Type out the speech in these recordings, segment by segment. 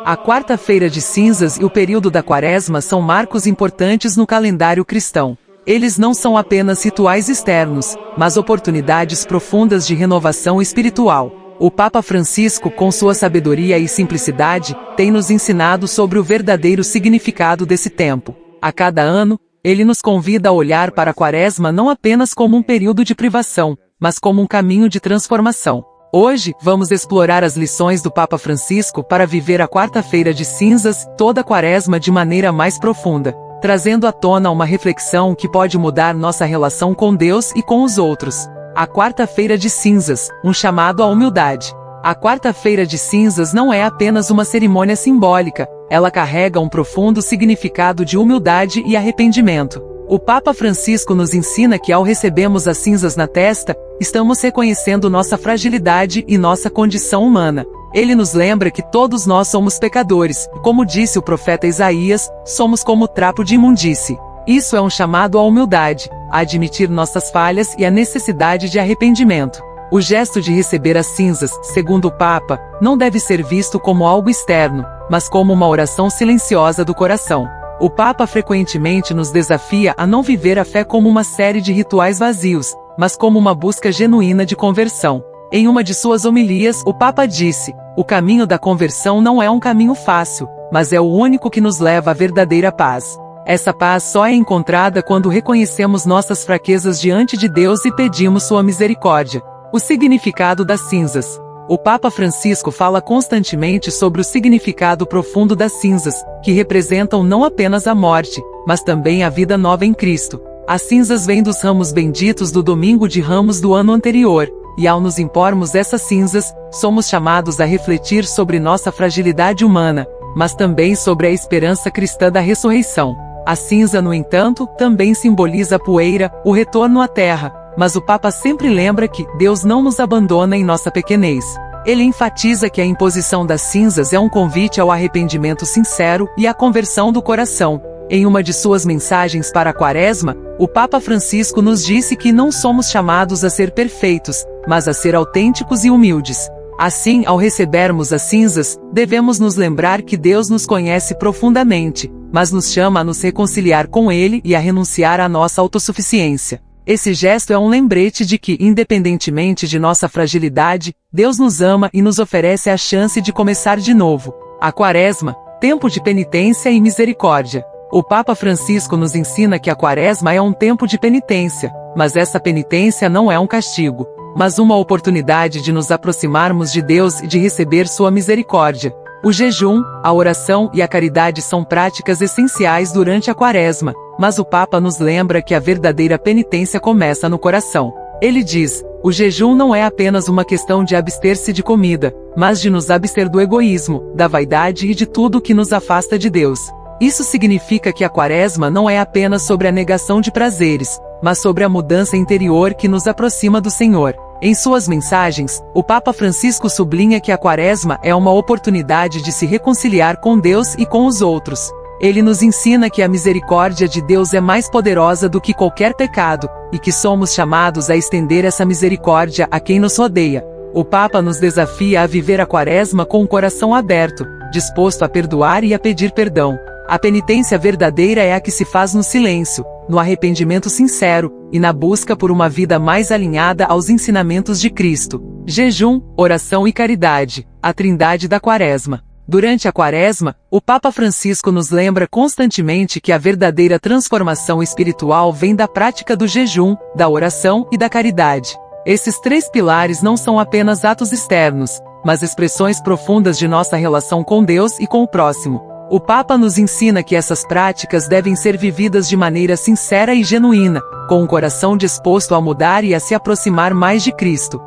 A quarta-feira de cinzas e o período da quaresma são marcos importantes no calendário cristão. Eles não são apenas rituais externos, mas oportunidades profundas de renovação espiritual. O Papa Francisco, com sua sabedoria e simplicidade, tem nos ensinado sobre o verdadeiro significado desse tempo. A cada ano, ele nos convida a olhar para a quaresma não apenas como um período de privação, mas como um caminho de transformação. Hoje, vamos explorar as lições do Papa Francisco para viver a quarta-feira de cinzas, toda a quaresma de maneira mais profunda, trazendo à tona uma reflexão que pode mudar nossa relação com Deus e com os outros. A quarta-feira de cinzas, um chamado à humildade. A quarta-feira de cinzas não é apenas uma cerimônia simbólica, ela carrega um profundo significado de humildade e arrependimento. O Papa Francisco nos ensina que ao recebermos as cinzas na testa, estamos reconhecendo nossa fragilidade e nossa condição humana. Ele nos lembra que todos nós somos pecadores, e como disse o profeta Isaías, somos como trapo de imundície. Isso é um chamado à humildade, a admitir nossas falhas e a necessidade de arrependimento. O gesto de receber as cinzas, segundo o Papa, não deve ser visto como algo externo, mas como uma oração silenciosa do coração. O Papa frequentemente nos desafia a não viver a fé como uma série de rituais vazios, mas como uma busca genuína de conversão. Em uma de suas homilias, o Papa disse: "O caminho da conversão não é um caminho fácil, mas é o único que nos leva à verdadeira paz." Essa paz só é encontrada quando reconhecemos nossas fraquezas diante de Deus e pedimos sua misericórdia. O significado das cinzas. O Papa Francisco fala constantemente sobre o significado profundo das cinzas, que representam não apenas a morte, mas também a vida nova em Cristo. As cinzas vêm dos ramos benditos do domingo de Ramos do ano anterior, e ao nos impormos essas cinzas, somos chamados a refletir sobre nossa fragilidade humana, mas também sobre a esperança cristã da ressurreição. A cinza, no entanto, também simboliza a poeira, o retorno à terra, mas o Papa sempre lembra que Deus não nos abandona em nossa pequenez. Ele enfatiza que a imposição das cinzas é um convite ao arrependimento sincero e à conversão do coração. Em uma de suas mensagens para a Quaresma, o Papa Francisco nos disse que não somos chamados a ser perfeitos, mas a ser autênticos e humildes. Assim, ao recebermos as cinzas, devemos nos lembrar que Deus nos conhece profundamente, mas nos chama a nos reconciliar com Ele e a renunciar à nossa autossuficiência. Esse gesto é um lembrete de que, independentemente de nossa fragilidade, Deus nos ama e nos oferece a chance de começar de novo. A Quaresma, tempo de penitência e misericórdia. O Papa Francisco nos ensina que a Quaresma é um tempo de penitência, mas essa penitência não é um castigo, mas uma oportunidade de nos aproximarmos de Deus e de receber sua misericórdia. O jejum, a oração e a caridade são práticas essenciais durante a Quaresma, mas o Papa nos lembra que a verdadeira penitência começa no coração. Ele diz: o jejum não é apenas uma questão de abster-se de comida, mas de nos abster do egoísmo, da vaidade e de tudo que nos afasta de Deus. Isso significa que a Quaresma não é apenas sobre a negação de prazeres, mas sobre a mudança interior que nos aproxima do Senhor. Em suas mensagens, o Papa Francisco sublinha que a Quaresma é uma oportunidade de se reconciliar com Deus e com os outros. Ele nos ensina que a misericórdia de Deus é mais poderosa do que qualquer pecado, e que somos chamados a estender essa misericórdia a quem nos rodeia. O Papa nos desafia a viver a Quaresma com o coração aberto, disposto a perdoar e a pedir perdão. A penitência verdadeira é a que se faz no silêncio, no arrependimento sincero, e na busca por uma vida mais alinhada aos ensinamentos de Cristo. Jejum, oração e caridade, a trindade da Quaresma. Durante a Quaresma, o Papa Francisco nos lembra constantemente que a verdadeira transformação espiritual vem da prática do jejum, da oração e da caridade. Esses três pilares não são apenas atos externos, mas expressões profundas de nossa relação com Deus e com o próximo. O Papa nos ensina que essas práticas devem ser vividas de maneira sincera e genuína, com o coração disposto a mudar e a se aproximar mais de Cristo.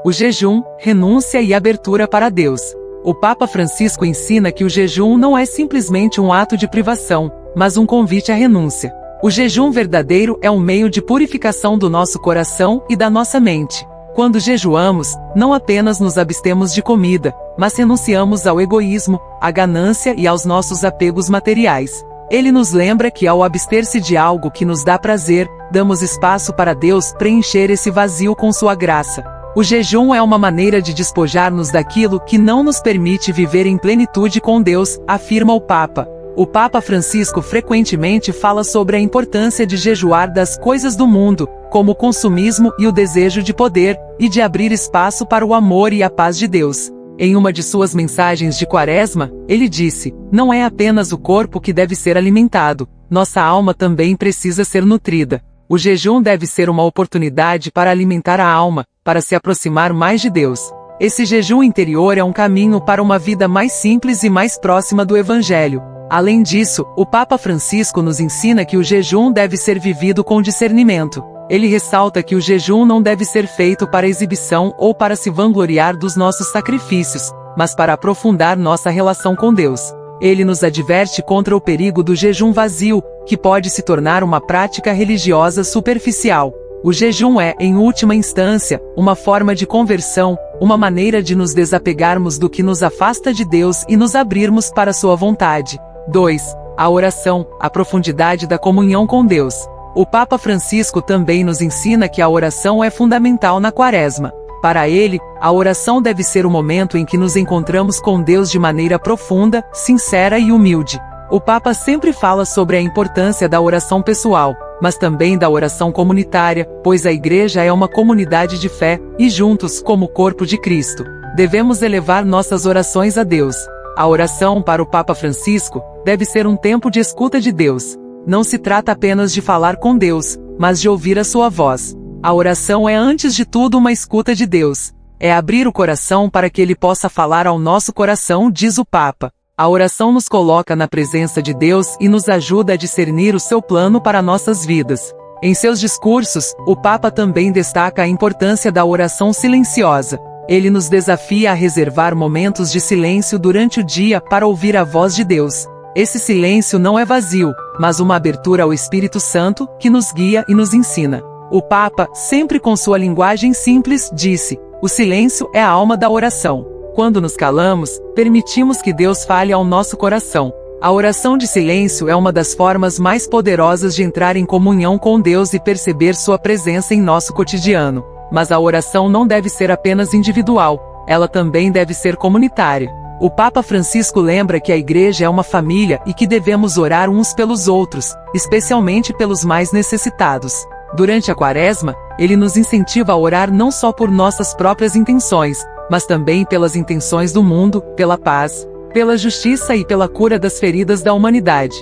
O jejum, renúncia e abertura para Deus. O Papa Francisco ensina que o jejum não é simplesmente um ato de privação, mas um convite à renúncia. O jejum verdadeiro é um meio de purificação do nosso coração e da nossa mente. Quando jejuamos, não apenas nos abstemos de comida, mas renunciamos ao egoísmo, à ganância e aos nossos apegos materiais. Ele nos lembra que ao abster-se de algo que nos dá prazer, damos espaço para Deus preencher esse vazio com sua graça. O jejum é uma maneira de despojar-nos daquilo que não nos permite viver em plenitude com Deus, afirma o Papa. O Papa Francisco frequentemente fala sobre a importância de jejuar das coisas do mundo, como o consumismo e o desejo de poder, e de abrir espaço para o amor e a paz de Deus. Em uma de suas mensagens de Quaresma, ele disse: "Não é apenas o corpo que deve ser alimentado, nossa alma também precisa ser nutrida. O jejum deve ser uma oportunidade para alimentar a alma, para se aproximar mais de Deus. Esse jejum interior é um caminho para uma vida mais simples e mais próxima do Evangelho." Além disso, o Papa Francisco nos ensina que o jejum deve ser vivido com discernimento. Ele ressalta que o jejum não deve ser feito para exibição ou para se vangloriar dos nossos sacrifícios, mas para aprofundar nossa relação com Deus. Ele nos adverte contra o perigo do jejum vazio, que pode se tornar uma prática religiosa superficial. O jejum é, em última instância, uma forma de conversão, uma maneira de nos desapegarmos do que nos afasta de Deus e nos abrirmos para sua vontade. 2. A oração, a profundidade da comunhão com Deus. O Papa Francisco também nos ensina que a oração é fundamental na Quaresma. Para ele, a oração deve ser o momento em que nos encontramos com Deus de maneira profunda, sincera e humilde. O Papa sempre fala sobre a importância da oração pessoal, mas também da oração comunitária, pois a Igreja é uma comunidade de fé, e juntos, como corpo de Cristo, devemos elevar nossas orações a Deus. A oração, para o Papa Francisco, deve ser um tempo de escuta de Deus. Não se trata apenas de falar com Deus, mas de ouvir a sua voz. A oração é antes de tudo uma escuta de Deus. É abrir o coração para que Ele possa falar ao nosso coração, diz o Papa. A oração nos coloca na presença de Deus e nos ajuda a discernir o seu plano para nossas vidas. Em seus discursos, o Papa também destaca a importância da oração silenciosa. Ele nos desafia a reservar momentos de silêncio durante o dia para ouvir a voz de Deus. Esse silêncio não é vazio, mas uma abertura ao Espírito Santo, que nos guia e nos ensina. O Papa, sempre com sua linguagem simples, disse: "O silêncio é a alma da oração." Quando nos calamos, permitimos que Deus fale ao nosso coração. A oração de silêncio é uma das formas mais poderosas de entrar em comunhão com Deus e perceber sua presença em nosso cotidiano. Mas a oração não deve ser apenas individual, ela também deve ser comunitária. O Papa Francisco lembra que a Igreja é uma família e que devemos orar uns pelos outros, especialmente pelos mais necessitados. Durante a Quaresma, ele nos incentiva a orar não só por nossas próprias intenções, mas também pelas intenções do mundo, pela paz, pela justiça e pela cura das feridas da humanidade.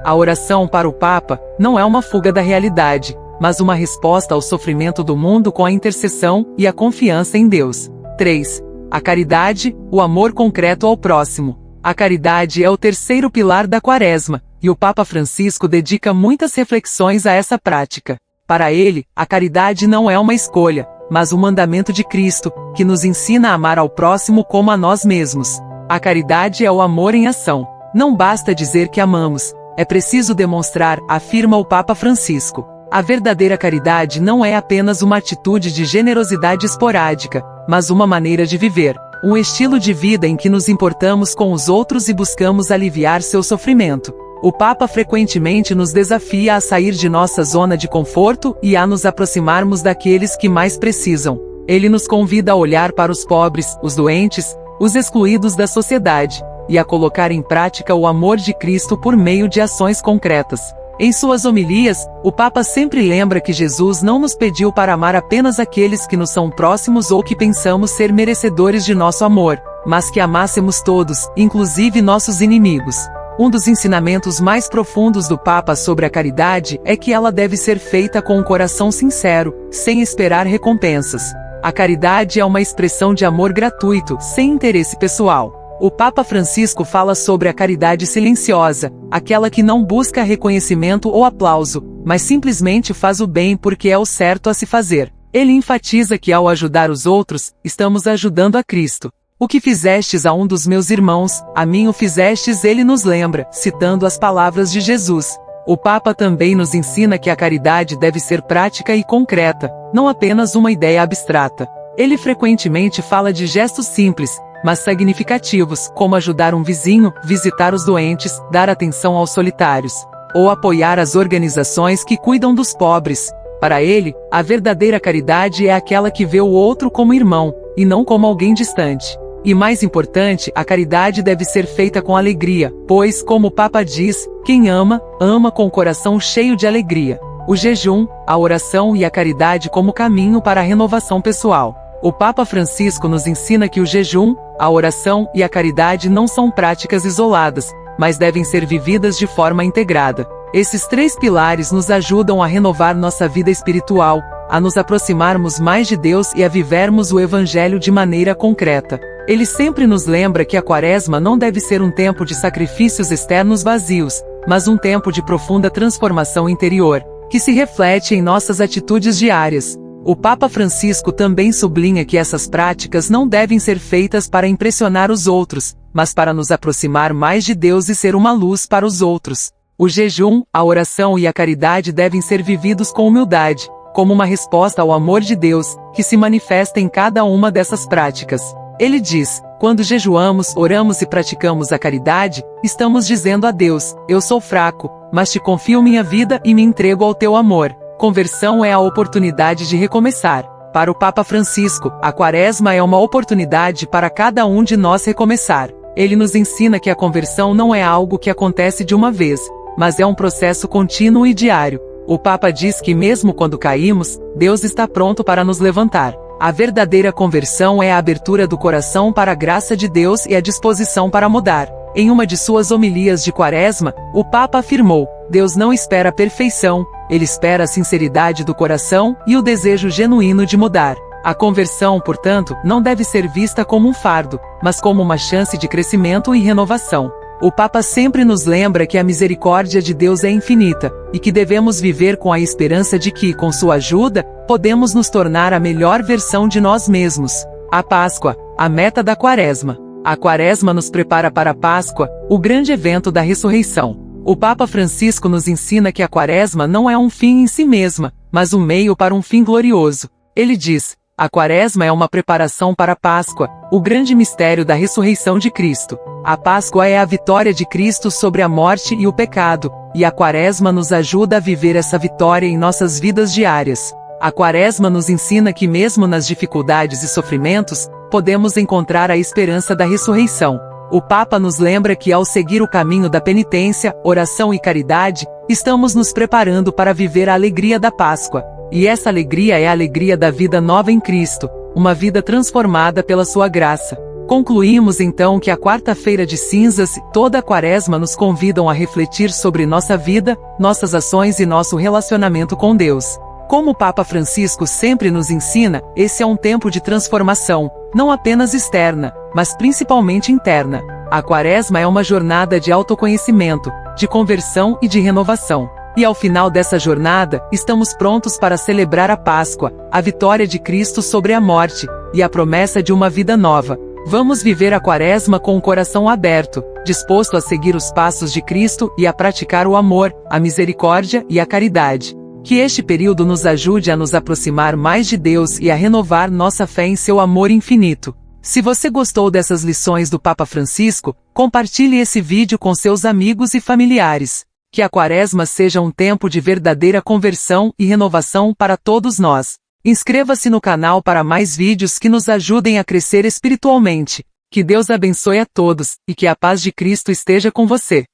A oração, para o Papa, não é uma fuga da realidade, mas uma resposta ao sofrimento do mundo com a intercessão e a confiança em Deus. 3. A caridade, o amor concreto ao próximo. A caridade é o terceiro pilar da Quaresma, e o Papa Francisco dedica muitas reflexões a essa prática. Para ele, a caridade não é uma escolha, mas um mandamento de Cristo, que nos ensina a amar ao próximo como a nós mesmos. A caridade é o amor em ação. Não basta dizer que amamos, é preciso demonstrar, afirma o Papa Francisco. A verdadeira caridade não é apenas uma atitude de generosidade esporádica, mas uma maneira de viver, um estilo de vida em que nos importamos com os outros e buscamos aliviar seu sofrimento. O Papa frequentemente nos desafia a sair de nossa zona de conforto e a nos aproximarmos daqueles que mais precisam. Ele nos convida a olhar para os pobres, os doentes, os excluídos da sociedade, e a colocar em prática o amor de Cristo por meio de ações concretas. Em suas homilias, o Papa sempre lembra que Jesus não nos pediu para amar apenas aqueles que nos são próximos ou que pensamos ser merecedores de nosso amor, mas que amássemos todos, inclusive nossos inimigos. Um dos ensinamentos mais profundos do Papa sobre a caridade é que ela deve ser feita com um coração sincero, sem esperar recompensas. A caridade é uma expressão de amor gratuito, sem interesse pessoal. O Papa Francisco fala sobre a caridade silenciosa, aquela que não busca reconhecimento ou aplauso, mas simplesmente faz o bem porque é o certo a se fazer. Ele enfatiza que ao ajudar os outros, estamos ajudando a Cristo. O que fizestes a um dos meus irmãos, a mim o fizestes, ele nos lembra, citando as palavras de Jesus. O Papa também nos ensina que a caridade deve ser prática e concreta, não apenas uma ideia abstrata. Ele frequentemente fala de gestos simples, mas significativos, como ajudar um vizinho, visitar os doentes, dar atenção aos solitários, ou apoiar as organizações que cuidam dos pobres. Para ele, a verdadeira caridade é aquela que vê o outro como irmão, e não como alguém distante. E mais importante, a caridade deve ser feita com alegria, pois, como o Papa diz, quem ama, ama com o coração cheio de alegria. O jejum, a oração e a caridade como caminho para a renovação pessoal. O Papa Francisco nos ensina que o jejum, a oração e a caridade não são práticas isoladas, mas devem ser vividas de forma integrada. Esses três pilares nos ajudam a renovar nossa vida espiritual, a nos aproximarmos mais de Deus e a vivermos o Evangelho de maneira concreta. Ele sempre nos lembra que a Quaresma não deve ser um tempo de sacrifícios externos vazios, mas um tempo de profunda transformação interior, que se reflete em nossas atitudes diárias. O Papa Francisco também sublinha que essas práticas não devem ser feitas para impressionar os outros, mas para nos aproximar mais de Deus e ser uma luz para os outros. O jejum, a oração e a caridade devem ser vividos com humildade, como uma resposta ao amor de Deus, que se manifesta em cada uma dessas práticas. Ele diz, quando jejuamos, oramos e praticamos a caridade, estamos dizendo a Deus, eu sou fraco, mas te confio minha vida e me entrego ao teu amor. Conversão é a oportunidade de recomeçar. Para o Papa Francisco, a Quaresma é uma oportunidade para cada um de nós recomeçar. Ele nos ensina que a conversão não é algo que acontece de uma vez, mas é um processo contínuo e diário. O Papa diz que mesmo quando caímos, Deus está pronto para nos levantar. A verdadeira conversão é a abertura do coração para a graça de Deus e a disposição para mudar. Em uma de suas homilias de Quaresma, o Papa afirmou, Deus não espera a perfeição, Ele espera a sinceridade do coração e o desejo genuíno de mudar. A conversão, portanto, não deve ser vista como um fardo, mas como uma chance de crescimento e renovação. O Papa sempre nos lembra que a misericórdia de Deus é infinita, e que devemos viver com a esperança de que, com sua ajuda, podemos nos tornar a melhor versão de nós mesmos. A Páscoa, a meta da Quaresma. A Quaresma nos prepara para a Páscoa, o grande evento da ressurreição. O Papa Francisco nos ensina que a Quaresma não é um fim em si mesma, mas um meio para um fim glorioso. Ele diz, a Quaresma é uma preparação para a Páscoa, o grande mistério da ressurreição de Cristo. A Páscoa é a vitória de Cristo sobre a morte e o pecado, e a Quaresma nos ajuda a viver essa vitória em nossas vidas diárias. A Quaresma nos ensina que mesmo nas dificuldades e sofrimentos, podemos encontrar a esperança da ressurreição. O Papa nos lembra que ao seguir o caminho da penitência, oração e caridade, estamos nos preparando para viver a alegria da Páscoa. E essa alegria é a alegria da vida nova em Cristo, uma vida transformada pela sua graça. Concluímos então que a quarta-feira de cinzas e toda a Quaresma nos convidam a refletir sobre nossa vida, nossas ações e nosso relacionamento com Deus. Como o Papa Francisco sempre nos ensina, esse é um tempo de transformação, não apenas externa, mas principalmente interna. A Quaresma é uma jornada de autoconhecimento, de conversão e de renovação. E ao final dessa jornada, estamos prontos para celebrar a Páscoa, a vitória de Cristo sobre a morte, e a promessa de uma vida nova. Vamos viver a Quaresma com o coração aberto, disposto a seguir os passos de Cristo e a praticar o amor, a misericórdia e a caridade. Que este período nos ajude a nos aproximar mais de Deus e a renovar nossa fé em seu amor infinito. Se você gostou dessas lições do Papa Francisco, compartilhe esse vídeo com seus amigos e familiares. Que a Quaresma seja um tempo de verdadeira conversão e renovação para todos nós. Inscreva-se no canal para mais vídeos que nos ajudem a crescer espiritualmente. Que Deus abençoe a todos, e que a paz de Cristo esteja com você.